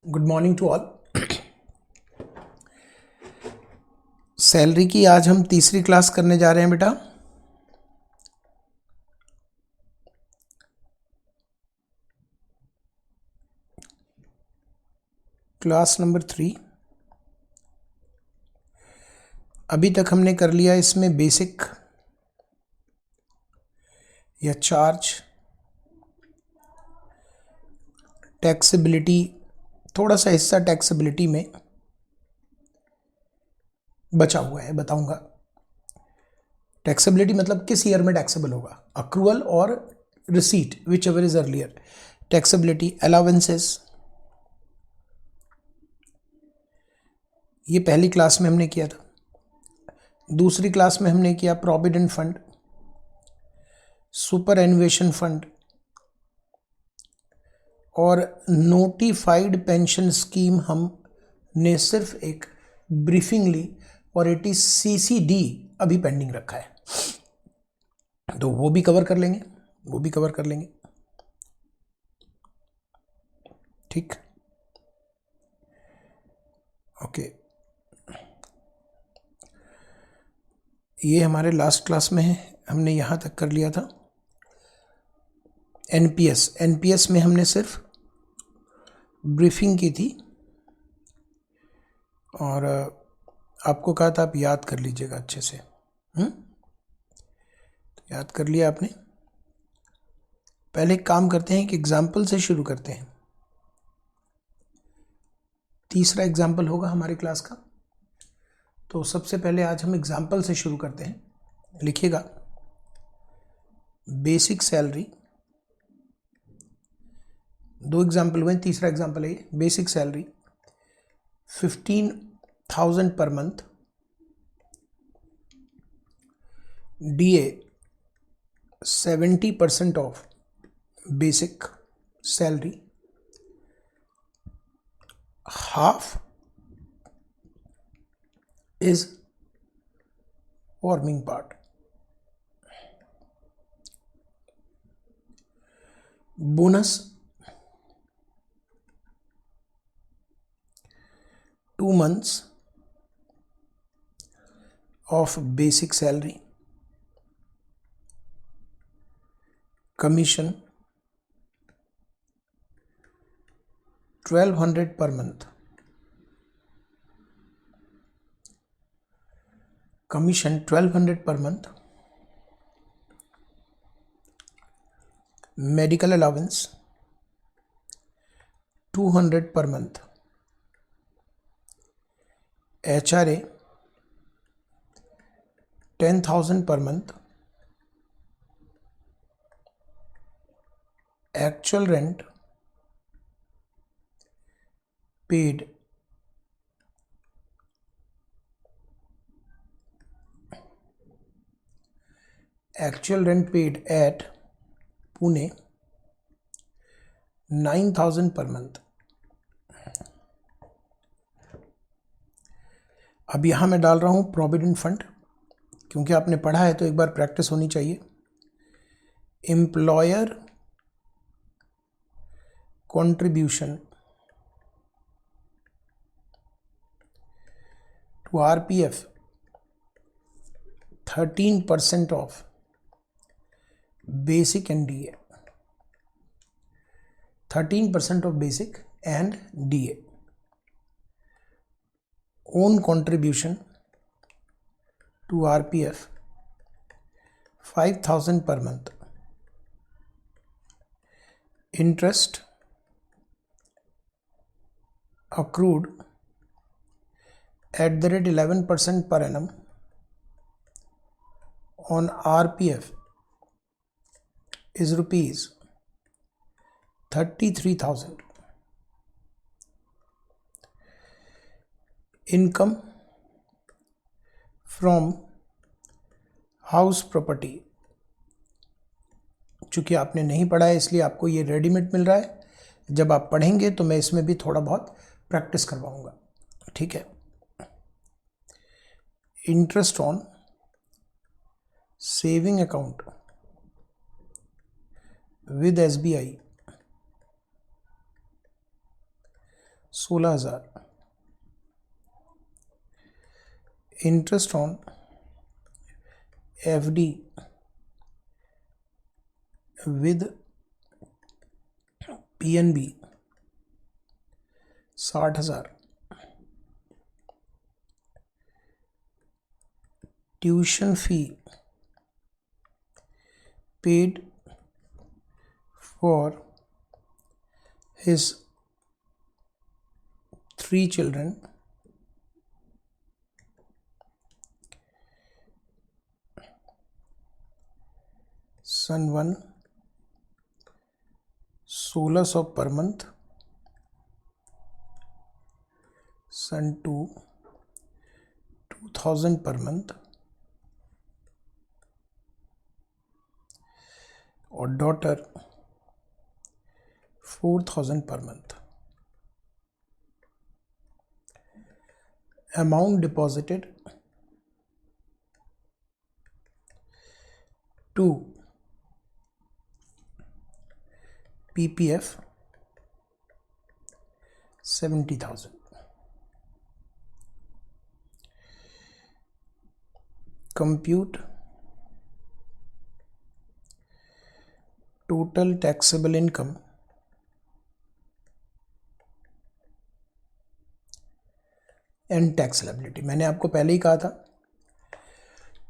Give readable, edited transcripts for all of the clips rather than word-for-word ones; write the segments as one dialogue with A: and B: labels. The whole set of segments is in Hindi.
A: Good morning to all. Salary की आज हम तीसरी क्लास करने जा रहे हैं बेटा। Class number 3। अभी तक हमने कर लिया इसमें बेसिक या चार्ज, टैक्सेबिलिटी, थोड़ा सा हिस्सा टैक्सेबिलिटी में बचा हुआ है, बताऊंगा। टैक्सेबिलिटी मतलब किस ईयर में टैक्सेबल होगा, अक्रूवल और receipt, which ever is earlier. Taxability, allowances, ये पहली क्लास में हमने किया था। दूसरी क्लास में हमने किया प्रोविडेंट फंड, सुपर एनुएशन फंड और नोटिफाइड पेंशन स्कीम हमने सिर्फ एक ब्रीफिंग ली और इट इज CCD अभी पेंडिंग रखा है, तो वो भी कवर कर लेंगे, ठीक। ओके, ये हमारे लास्ट क्लास में है, हमने यहाँ तक कर लिया था। एनपीएस में हमने सिर्फ ब्रीफिंग की थी और आपको कहा था आप याद कर लीजिएगा अच्छे से। तो याद कर लिया आपने। पहले एक काम करते हैं, एक एग्जाम्पल से शुरू करते हैं। तीसरा एग्जाम्पल होगा हमारी क्लास का, तो सबसे पहले आज हम एग्जाम्पल से शुरू करते हैं। लिखिएगा, बेसिक सैलरी, दो एग्जाम्पल हुए, तीसरा एग्जाम्पल है ये। Basic salary 15,000 per month, DA 70% of basic salary, half is warming part. Bonus 2 months of basic salary. Commission 1200 per month. Commission 1200 per month. Medical allowance 200 per month. HRA 10,000 per month. Actual rent paid at Pune 9,000 per month. अब यहाँ मैं डाल रहा हूँ प्रोविडेंट फंड, क्योंकि आपने पढ़ा है तो एक बार प्रैक्टिस होनी चाहिए। Employer contribution to RPF 13% of basic and DA. 13% of basic and DA. Own contribution to RPF 5,000 per month. Interest accrued at the rate 11% per annum on RPF is rupees 33,000. Income from house property, चूँकि आपने नहीं पढ़ा है इसलिए आपको ये रेडीमेड मिल रहा है, जब आप पढ़ेंगे तो मैं इसमें भी थोड़ा बहुत प्रैक्टिस करवाऊंगा, ठीक है। Interest on saving account with SBI 16,000। Interest on FD with PNB 60,000। Tuition fee paid for his 3 children, son 1 1600 per month, son 2 2000 per month, और daughter 4,000 per month। Amount deposited to PPF 70,000। Compute total taxable income and tax liability. मैंने आपको पहले ही कहा था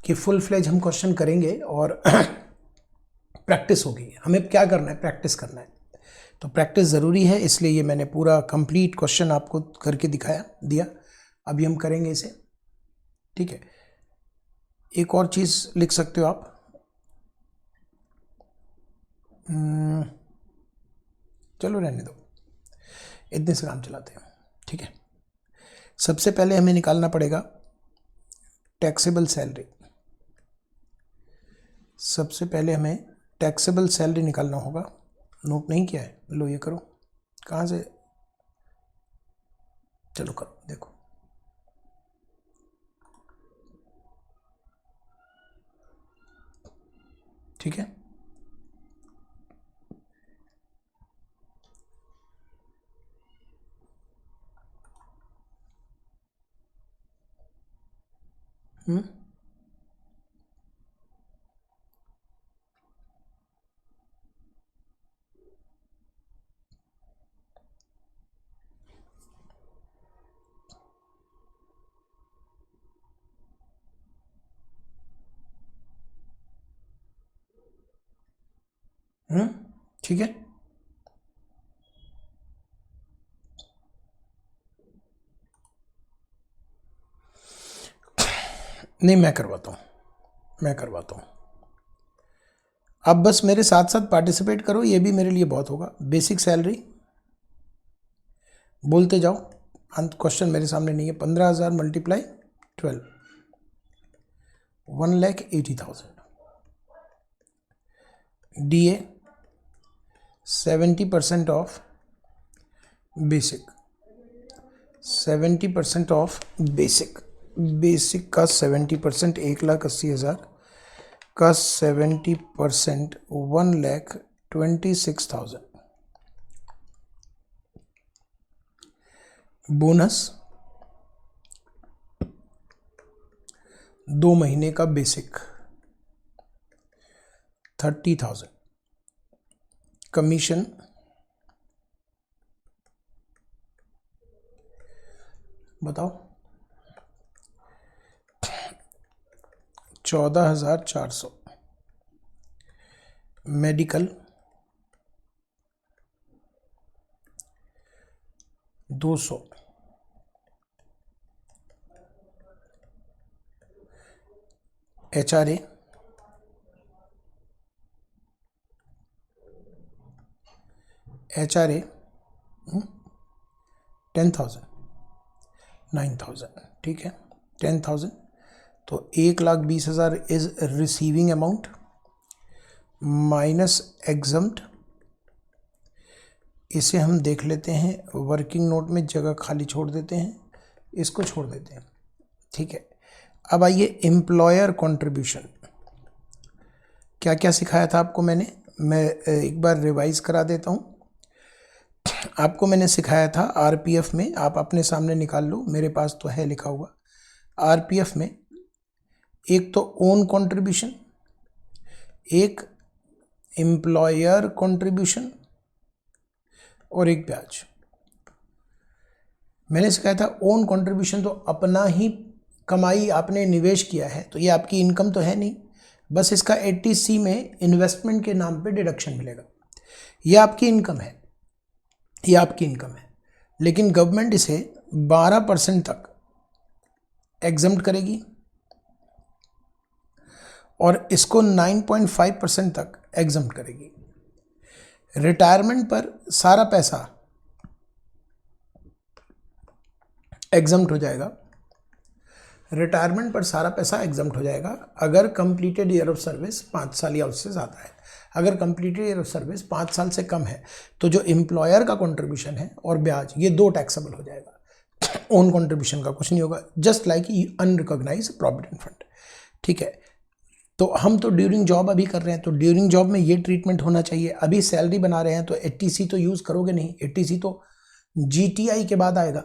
A: कि फुल फ्लेज हम क्वेश्चन करेंगे और प्रैक्टिस होगी। हमें क्या करना है, प्रैक्टिस करना है। तो प्रैक्टिस ज़रूरी है, इसलिए ये मैंने पूरा कंप्लीट क्वेश्चन आपको करके दिया। अभी हम करेंगे इसे, ठीक है। एक और चीज़ लिख सकते हो आप, चलो रहने दो, इतने से काम चलाते हैं, ठीक है। सबसे पहले हमें निकालना पड़ेगा टैक्सेबल सैलरी। सबसे पहले हमें टैक्सेबल सैलरी निकालना होगा। नोट नहीं किया है, लो ये करो। कहाँ से, चलो करो, देखो। ठीक है, ठीक है। नहीं, मैं करवाता हूँ। अब बस मेरे साथ साथ पार्टिसिपेट करो, ये भी मेरे लिए बहुत होगा। बेसिक सैलरी बोलते जाओ, अंत क्वेश्चन मेरे सामने नहीं है। 15,000 multiply 12, 1,80,000। DA 70% of basic, 70% of basic का 70%, 1,80,000 का 70%, 1,26,000। बोनस 2 महीने का बेसिक 30,000। कमीशन बताओ 14,400। मेडिकल 200। HRA 10,000, 9,000, ठीक है। 10,000 तो 1,20,000 is receiving amount minus exempt. इसे हम देख लेते हैं, वर्किंग नोट में जगह खाली छोड़ देते हैं, इसको छोड़ देते हैं, ठीक है। अब आइए एम्प्लॉयर कंट्रीब्यूशन। क्या क्या सिखाया था आपको मैंने, मैं एक बार रिवाइज करा देता हूँ। आपको मैंने सिखाया था आरपीएफ में, आप अपने सामने निकाल लो, मेरे पास तो है लिखा हुआ। आरपीएफ में एक तो ओन कंट्रीब्यूशन, एक एम्प्लॉयर कंट्रीब्यूशन और एक ब्याज। मैंने सिखाया था ओन कंट्रीब्यूशन तो अपना ही कमाई आपने निवेश किया है, तो ये आपकी इनकम तो है नहीं, बस इसका 80C में इन्वेस्टमेंट के नाम पे डिडक्शन मिलेगा। ये आपकी इनकम है, ये आपकी इनकम है, लेकिन गवर्नमेंट इसे 12% तक एग्जम्प्ट करेगी और इसको 9.5% तक एग्जम्प्ट करेगी। रिटायरमेंट पर सारा पैसा एग्जम्प्ट हो जाएगा, रिटायरमेंट पर सारा पैसा एग्जम्प्ट हो जाएगा अगर कंप्लीटेड ईयर ऑफ सर्विस 5 साल या उससे ज़्यादा है। अगर कंप्लीटेड ईयर ऑफ सर्विस 5 साल से कम है तो जो एम्प्लॉयर का कंट्रीब्यूशन है और ब्याज, ये 2 टैक्सेबल हो जाएगा। ओन कंट्रीब्यूशन का कुछ नहीं होगा, just like unrecognised provident fund. ठीक है, तो हम तो ड्यूरिंग जॉब अभी कर रहे हैं, तो ड्यूरिंग जॉब में ये ट्रीटमेंट होना चाहिए। अभी सैलरी बना रहे हैं तो 80C तो यूज़ करोगे नहीं, 80C तो GTI के बाद आएगा,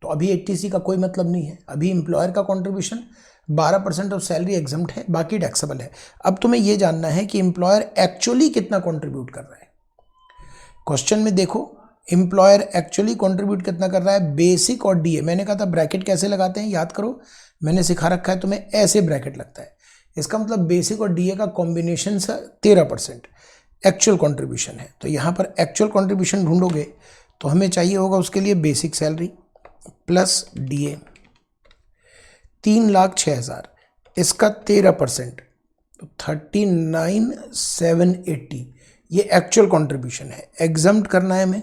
A: तो अभी 80C का कोई मतलब नहीं है। अभी एम्प्लॉयर का कंट्रीब्यूशन 12% ऑफ सैलरी एग्जम्प्ट है, बाकी टैक्सेबल है। अब तुम्हें यह जानना है कि एम्प्लॉयर एक्चुअली कितना कंट्रीब्यूट कर रहा है। क्वेश्चन में देखो, एम्प्लॉयर एक्चुअली कंट्रीब्यूट कितना कर रहा है, बेसिक और डीए। मैंने कहा था ब्रैकेट कैसे लगाते हैं, याद करो, मैंने सिखा रखा है तुम्हें, ऐसे ब्रैकेट लगता है। इसका मतलब बेसिक और डीए का कॉम्बिनेशन से 13% एक्चुअल कंट्रीब्यूशन है। तो यहाँ पर एक्चुअल कंट्रीब्यूशन ढूंढोगे तो हमें चाहिए होगा उसके लिए बेसिक सैलरी प्लस डीए 3,06,000, इसका 13% तो 39,780, ये एक्चुअल कंट्रीब्यूशन है। एग्जम्प्ट करना है हमें,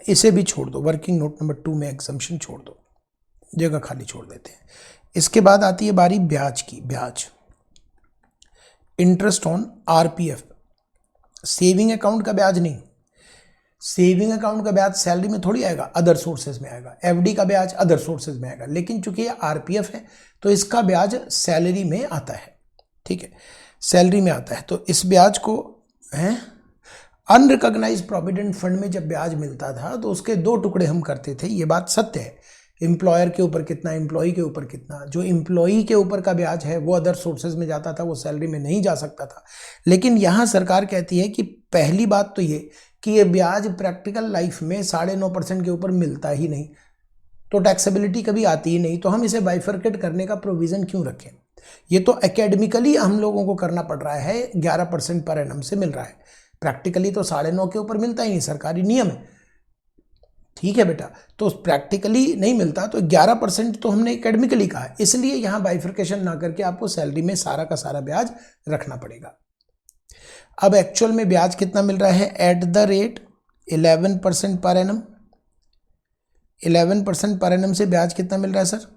A: इसे भी छोड़ दो, वर्किंग नोट नंबर 2 में एग्जम्पशन छोड़ दो, जगह खाली छोड़ देते हैं। इसके बाद आती है बारी ब्याज की। ब्याज interest on RPF, saving account का ब्याज नहीं। सेविंग अकाउंट का ब्याज सैलरी में थोड़ी आएगा, अदर सोर्सेज में आएगा। एफडी का ब्याज अदर सोर्सेज में आएगा, लेकिन चूंकि ये आरपीएफ है तो इसका ब्याज सैलरी में आता है। ठीक है, सैलरी में आता है, तो इस ब्याज को है अनरिकॉग्नाइज्ड प्रोविडेंट फंड में जब ब्याज मिलता था तो उसके 2 टुकड़े हम करते थे, ये बात सत्य है। एम्प्लॉयर के ऊपर कितना, एम्प्लॉई के ऊपर कितना। जो एम्प्लॉई के ऊपर का ब्याज है वो अदर सोर्सेज में जाता था, वो सैलरी में नहीं जा सकता था। लेकिन यहाँ सरकार कहती है कि पहली बात तो ये कि ये ब्याज प्रैक्टिकल लाइफ में 9.5% के ऊपर मिलता ही नहीं, तो टैक्सेबिलिटी कभी आती ही नहीं, तो हम इसे बाइफर्केट करने का प्रोविज़न क्यों रखें। ये तो एकेडमिकली हम लोगों को करना पड़ रहा है, 11% पर एनम से मिल रहा है, प्रैक्टिकली तो 9.5 के ऊपर मिलता ही नहीं, सरकारी नियम है। ठीक है बेटा, तो प्रैक्टिकली नहीं मिलता तो 11% तो हमने एकेडमिकली कहा, इसलिए यहाँ बाइफर्केशन ना करके आपको सैलरी में सारा का सारा ब्याज रखना पड़ेगा। अब एक्चुअल में ब्याज कितना मिल रहा है, at the rate 11% per annum. 11% per annum से ब्याज कितना मिल रहा है सर,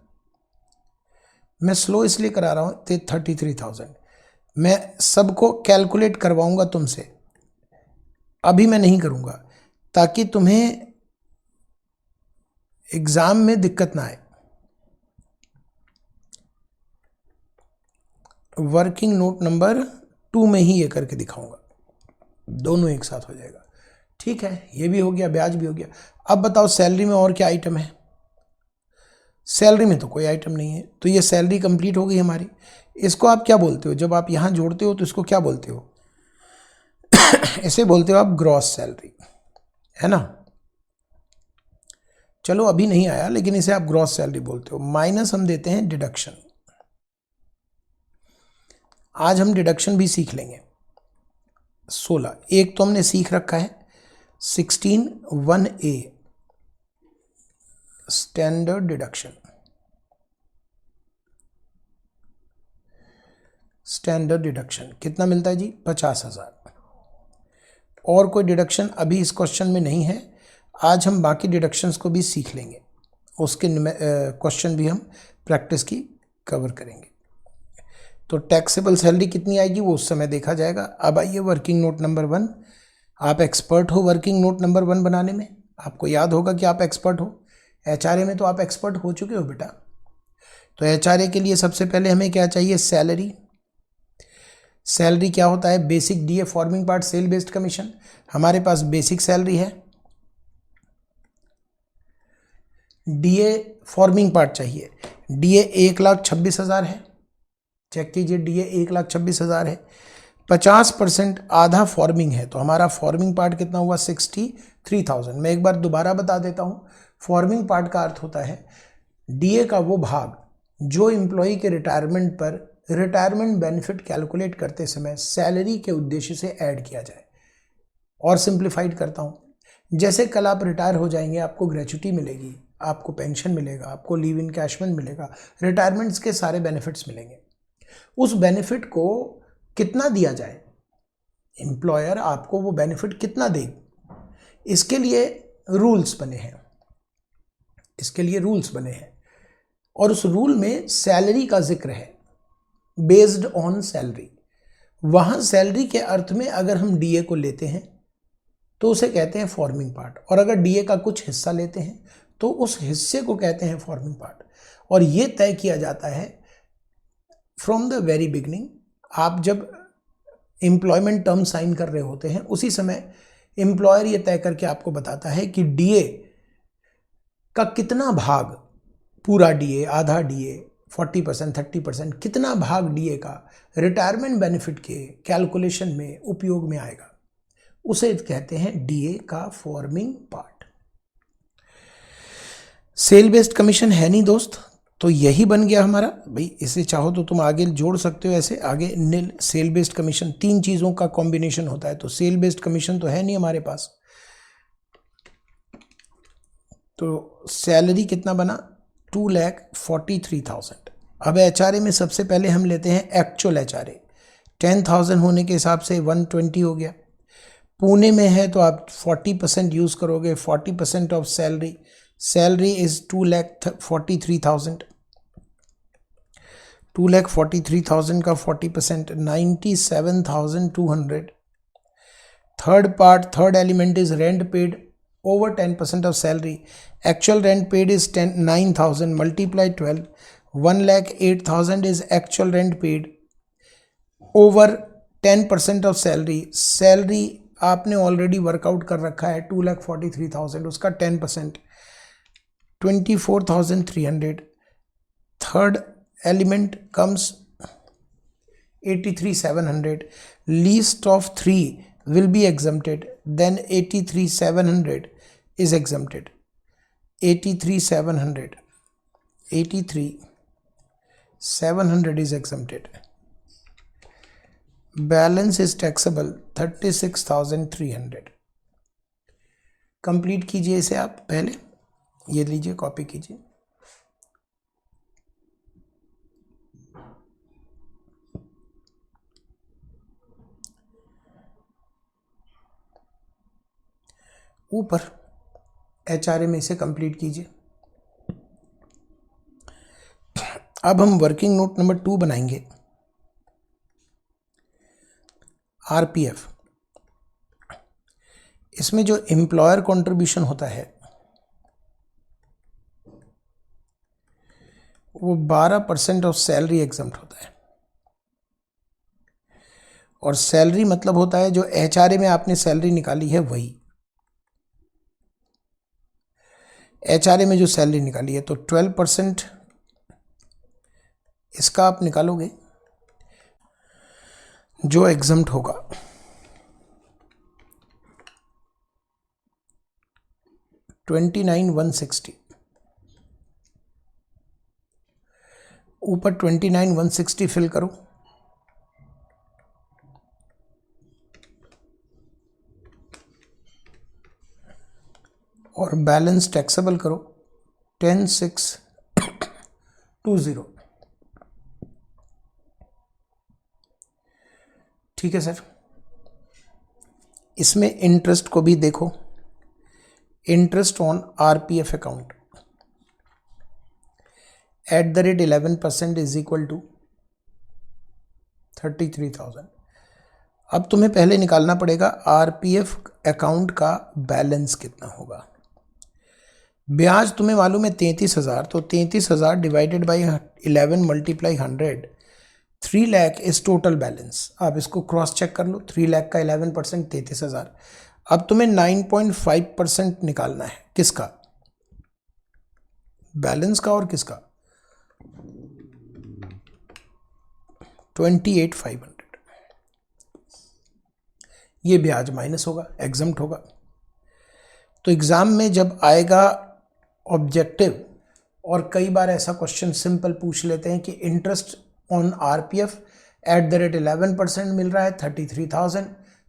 A: मैं स्लो इसलिए करा रहा हूँ, 33,000। मैं सबको कैलकुलेट करवाऊंगा तुमसे, अभी मैं नहीं करूंगा ताकि तुम्हें एग्जाम में दिक्कत ना आए। वर्किंग नोट नंबर 2 में ही ये करके दिखाऊंगा, दोनों एक साथ हो जाएगा। ठीक है, ये भी हो गया, ब्याज भी हो गया। अब बताओ सैलरी में और क्या आइटम है, सैलरी में तो कोई आइटम नहीं है, तो ये सैलरी कंप्लीट हो गई हमारी। इसको आप क्या बोलते हो, जब आप यहाँ जोड़ते हो तो इसको क्या बोलते हो इसे बोलते हो आप ग्रॉस सैलरी, है ना। चलो अभी नहीं आया, लेकिन इसे आप ग्रॉस सैलरी बोलते हो। माइनस हम देते हैं डिडक्शन। आज हम डिडक्शन भी सीख लेंगे 16। एक तो हमने सीख रखा है 16(1)(a) standard deduction. Standard deduction कितना मिलता है जी, 50,000। और कोई डिडक्शन अभी इस क्वेश्चन में नहीं है, आज हम बाकी डिडक्शंस को भी सीख लेंगे, उसके क्वेश्चन भी हम प्रैक्टिस की कवर करेंगे। तो टैक्सेबल सैलरी कितनी आएगी वो उस समय देखा जाएगा। अब आइए वर्किंग नोट नंबर 1। आप एक्सपर्ट हो वर्किंग नोट नंबर 1 बनाने में, आपको याद होगा कि आप एक्सपर्ट हो। एचआरए में तो आप एक्सपर्ट हो चुके हो बेटा। तो एचआरए के लिए सबसे पहले हमें क्या चाहिए, सैलरी। सैलरी क्या होता है? Basic DA forming part sale based commission. हमारे पास बेसिक सैलरी है, डीए फॉर्मिंग पार्ट चाहिए। डीए 1,26,000 है, चेक कीजिए, डीए 1,26,000 है। 50% आधा फॉर्मिंग है, तो हमारा फॉर्मिंग पार्ट कितना हुआ? 63,000। मैं एक बार दोबारा बता देता हूँ। फॉर्मिंग पार्ट का अर्थ होता है डीए का वो भाग जो एम्प्लॉय के रिटायरमेंट पर रिटायरमेंट बेनिफिट कैलकुलेट करते समय सैलरी के उद्देश्य से ऐड किया जाए। और सिंप्लीफाइड करता हूँ, जैसे कल आप रिटायर हो जाएंगे, आपको ग्रेच्युटी मिलेगी, आपको पेंशन मिलेगा, आपको लीव इनकैशमेंट मिलेगा, रिटायरमेंट्स के सारे बेनिफिट्स मिलेंगे। उस बेनिफिट को कितना दिया जाए, एम्प्लॉयर आपको वो बेनिफिट कितना दे, इसके लिए रूल्स बने हैं, इसके लिए रूल्स बने हैं। और उस रूल में सैलरी का जिक्र है, बेस्ड ऑन सैलरी। वहां सैलरी के अर्थ में अगर हम डीए को लेते हैं तो उसे कहते हैं फॉर्मिंग पार्ट, और अगर डीए का कुछ हिस्सा लेते हैं तो उस हिस्से को कहते हैं फॉर्मिंग पार्ट। और ये तय किया जाता है फ्रॉम द वेरी बिगनिंग। आप जब एम्प्लॉयमेंट टर्म साइन कर रहे होते हैं उसी समय एम्प्लॉयर ये तय करके आपको बताता है कि डीए का कितना भाग, पूरा डीए, आधा डीए, 40%, 30%, कितना भाग डीए का रिटायरमेंट बेनिफिट के कैलकुलेशन में उपयोग में आएगा, उसे कहते हैं डीए का forming part. Sale based commission है नहीं दोस्त, तो यही बन गया हमारा। भाई इसे चाहो तो तुम आगे जोड़ सकते हो, ऐसे आगे नील सेल बेस्ड कमीशन, तीन चीज़ों का कॉम्बिनेशन होता है, तो सेल बेस्ड कमीशन तो है नहीं हमारे पास। तो सैलरी कितना बना? 2,43,000। अब एचआरए में सबसे पहले हम लेते हैं एक्चुअल एचआरए। 10,000 होने के हिसाब से 120 हो गया। पुणे में है तो आप 40% यूज़ करोगे, 40% ऑफ सैलरी। Salary is 2,43,000। 2,43,000 का 40% 97,200। Third element is rent paid over 10% of salary. Actual rent paid is 9,000 multiply 12. 1,08,000 is actual rent paid over 10% of salary. Salary आपने ऑलरेडी वर्कआउट कर रखा है 2,43,000, उसका 10% 24,300. Third element comes 83,700. Least of 3 will be exempted, then 83,700 is exempted. 83,700 is exempted. Balance is taxable 36,300. Complete कीजिए इसे आप पहले, ये लीजिए कॉपी कीजिए। ऊपर एचआरए में इसे कंप्लीट कीजिए। अब हम वर्किंग नोट नंबर 2 बनाएंगे। आरपीएफ, इसमें जो एम्प्लॉयर कंट्रीब्यूशन होता है वो 12% ऑफ सैलरी एग्जम्प्ट होता है। और सैलरी मतलब होता है जो एचआरए में आपने सैलरी निकाली है वही। एचआरए में जो सैलरी निकाली है तो 12% इसका आप निकालोगे जो एग्जम्प्ट होगा। $29,160, ऊपर 29,160 फिल करो। और बैलेंस टैक्सेबल करो 10,620। ठीक है सर। इसमें इंटरेस्ट को भी देखो, interest on RPF account @11% is equal to 33,000। अब तुम्हें पहले निकालना पड़ेगा आरपीएफ अकाउंट का बैलेंस कितना होगा। ब्याज तुम्हें मालूम है 33,000, तो 33,000 divided by 11 multiply 100, 3 lakh is total balance. आप इसको क्रॉस चेक कर लो, 3 लाख का 11% 33,000। अब तुम्हें 9.5% निकालना है, किसका? बैलेंस का और किसका? 28,500। ये ब्याज माइनस होगा, एग्जम्प्ट होगा। तो एग्जाम में जब आएगा ऑब्जेक्टिव, और कई बार ऐसा क्वेश्चन सिंपल पूछ लेते हैं कि interest on RPF at the rate 11% मिल रहा है 33,000,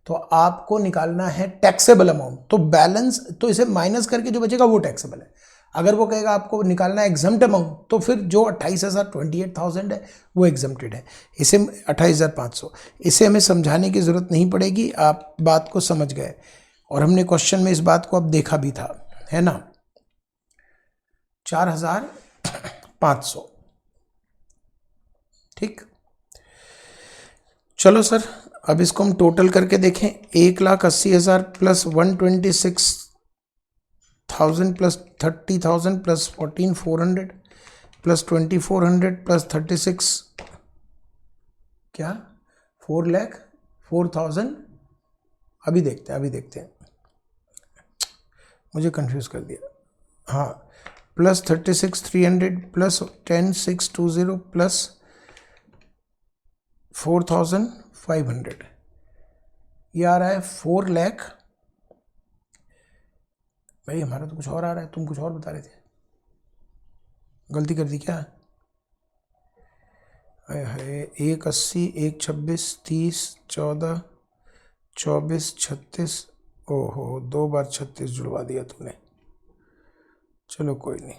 A: तो आपको निकालना है टैक्सेबल अमाउंट। तो बैलेंस, तो इसे माइनस करके जो बचेगा वो टैक्सेबल है। अगर वो कहेगा आपको निकालना है एग्जम्प्ट अमाउंट, तो फिर जो 28,000 28,000 है वो एग्जम्प्टेड है, इसे 28,500। इसे हमें समझाने की ज़रूरत नहीं पड़ेगी, आप बात को समझ गए। और हमने क्वेश्चन में इस बात को अब देखा भी था, है ना। 4,500, ठीक। चलो सर, अब इसको हम टोटल करके देखें। 1,80,000 plus 126,000 plus 30,000 plus 14,400 plus 2,400 plus 36, क्या 4,04,000। अभी देखते हैं, मुझे कंफ्यूज कर दिया। हाँ, प्लस 36,300 प्लस 10,620 प्लस 4,500, ये आ रहा है 4 लाख। भाई हमारा तो कुछ और आ रहा है, तुम कुछ और बता रहे थे, गलती कर दी क्या? 1,80, 1,26, 30, 14, 24, 36, ओहो 2 बार 36 जुड़वा दिया तुमने। चलो कोई नहीं,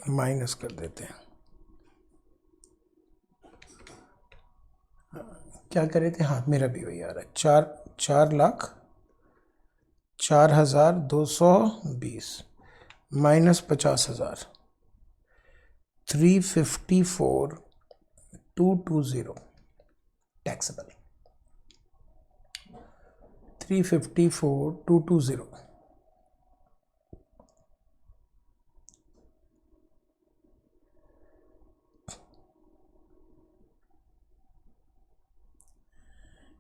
A: माइनस कर देते हैं। क्या करे थे? हाँ, मेरा भी वही आ रहा है, 4,04,220 माइनस 50,000, 354,220 टैक्सेबल, 354,220।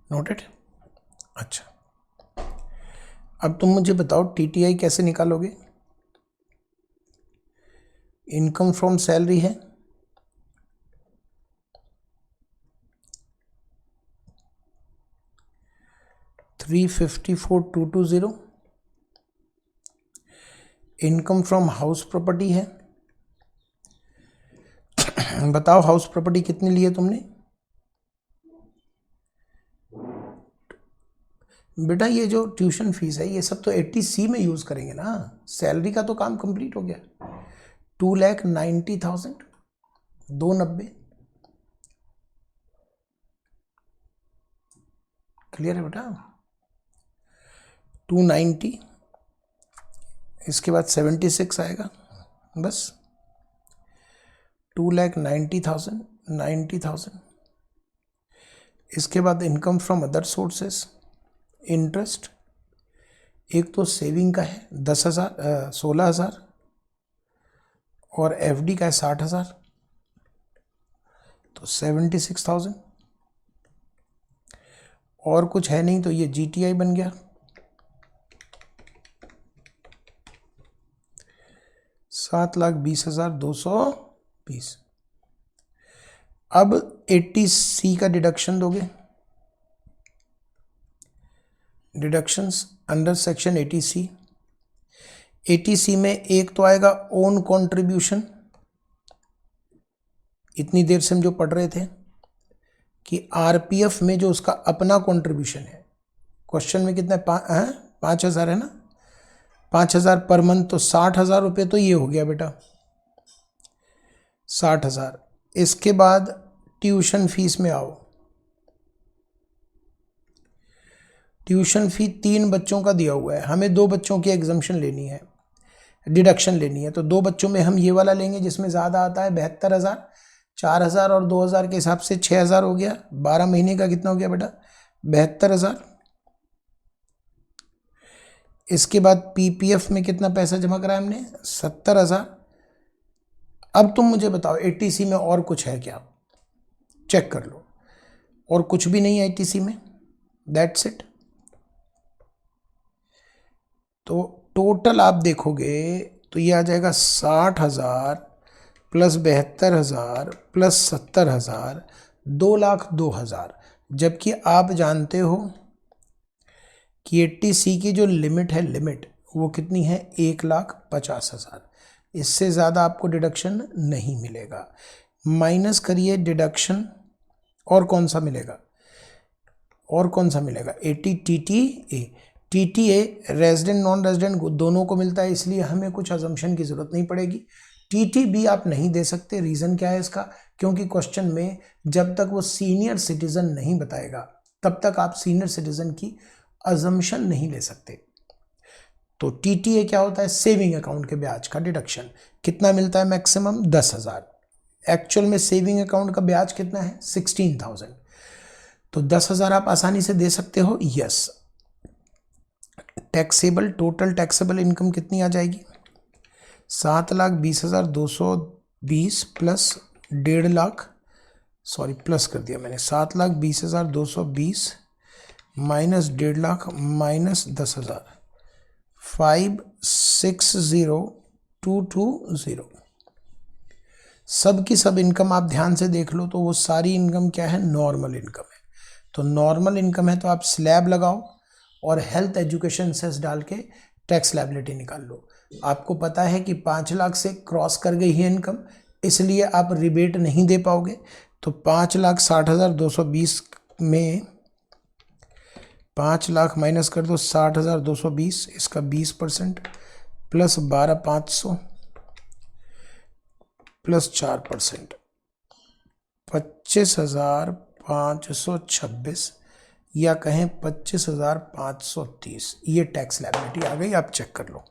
A: नोटेड। अच्छा, अब तुम मुझे बताओ टीटीआई कैसे निकालोगे? इनकम फ्रॉम सैलरी है, $354,220। इनकम फ्रॉम हाउस प्रॉपर्टी है, बताओ हाउस प्रॉपर्टी कितनी ली है तुमने? बेटा ये जो ट्यूशन फीस है ये सब तो 80C में यूज करेंगे ना, सैलरी का तो काम कंप्लीट हो गया। 2,90,000, 290, क्लियर है बेटा? 290, इसके बाद 76 आएगा, बस 2,90,000, 90,000। इसके बाद income from other sources, interest, एक तो सेविंग का है 10,000, 16,000, और एफडी का है 60,000, तो 76,000। और कुछ है नहीं, तो ये जीटीआई बन गया, 7,20,220। अब 80C का डिडक्शन दोगे, deductions under section 80C। 80C में एक तो आएगा ओन कंट्रीब्यूशन, इतनी देर से हम जो पढ़ रहे थे कि आरपीएफ में जो उसका अपना कंट्रीब्यूशन है, क्वेश्चन में कितना 5,000 है ना, 5,000 पर मंथ, तो 60,000 रुपये तो ये हो गया बेटा, 60,000। इसके बाद ट्यूशन फीस में आओ, ट्यूशन फी 3 बच्चों का दिया हुआ है, हमें 2 बच्चों की एग्जम्पशन लेनी है, डिडक्शन लेनी है। तो 2 बच्चों में हम ये वाला लेंगे जिसमें ज़्यादा आता है, 72,000, 4,000 और 2,000 के हिसाब से 6,000 हो गया। 12 महीने का कितना हो गया बेटा? 72,000। इसके बाद पीपीएफ में कितना पैसा जमा कराया हमने? 70,000। अब तुम मुझे बताओ 80C में और कुछ है क्या? चेक कर लो। और कुछ भी नहीं है ITC में, दैट्स इट। तो टोटल आप देखोगे तो ये आ जाएगा 60,000 प्लस 72,000 प्लस 70,000, 2,02,000। जबकि आप जानते हो कि 80C की जो लिमिट है, लिमिट वो कितनी है, 1,50,000। इससे ज़्यादा आपको डिडक्शन नहीं मिलेगा। माइनस करिए डिडक्शन, और कौन सा मिलेगा, और कौन सा मिलेगा, 80 TTA। TTA resident non resident दोनों को मिलता है, इसलिए हमें कुछ अजम्पशन की ज़रूरत नहीं पड़ेगी। TTB आप नहीं दे सकते। रीज़न क्या है इसका, क्योंकि क्वेश्चन में जब तक वो सीनियर सिटीजन नहीं बताएगा तब तक आप सीनियर सिटीजन की अजम्पशन नहीं ले सकते। तो TTA क्या होता है, सेविंग अकाउंट के ब्याज का डिडक्शन। कितना मिलता है मैक्सिमम, 10,000। एक्चुअल में सेविंग अकाउंट का ब्याज कितना है, 16,000। तो 10,000 आप आसानी से दे सकते हो, yes. Taxable, total taxable income कितनी आ जाएगी, 7,20,220 प्लस 1.5 लाख, सॉरी प्लस कर दिया मैंने, 7,20,220 माइनस 1.5 लाख माइनस 10,000, 560,220। सब की सब इनकम आप ध्यान से देख लो तो वो सारी इनकम क्या है, नॉर्मल इनकम है। तो नॉर्मल इनकम है तो आप स्लैब लगाओ और हेल्थ एजुकेशन सेस डाल के टैक्स लायबिलिटी निकाल लो। आपको पता है कि 5 लाख से क्रॉस कर गई है इनकम, इसलिए आप रिबेट नहीं दे पाओगे। तो 5,60,220 में 5 लाख माइनस कर दो 60,220, इसका 20% प्लस 12,500 प्लस 4%, 25,526 या कहें 25,530, ये टैक्स लायबिलिटी आ गई। आप चेक कर लो।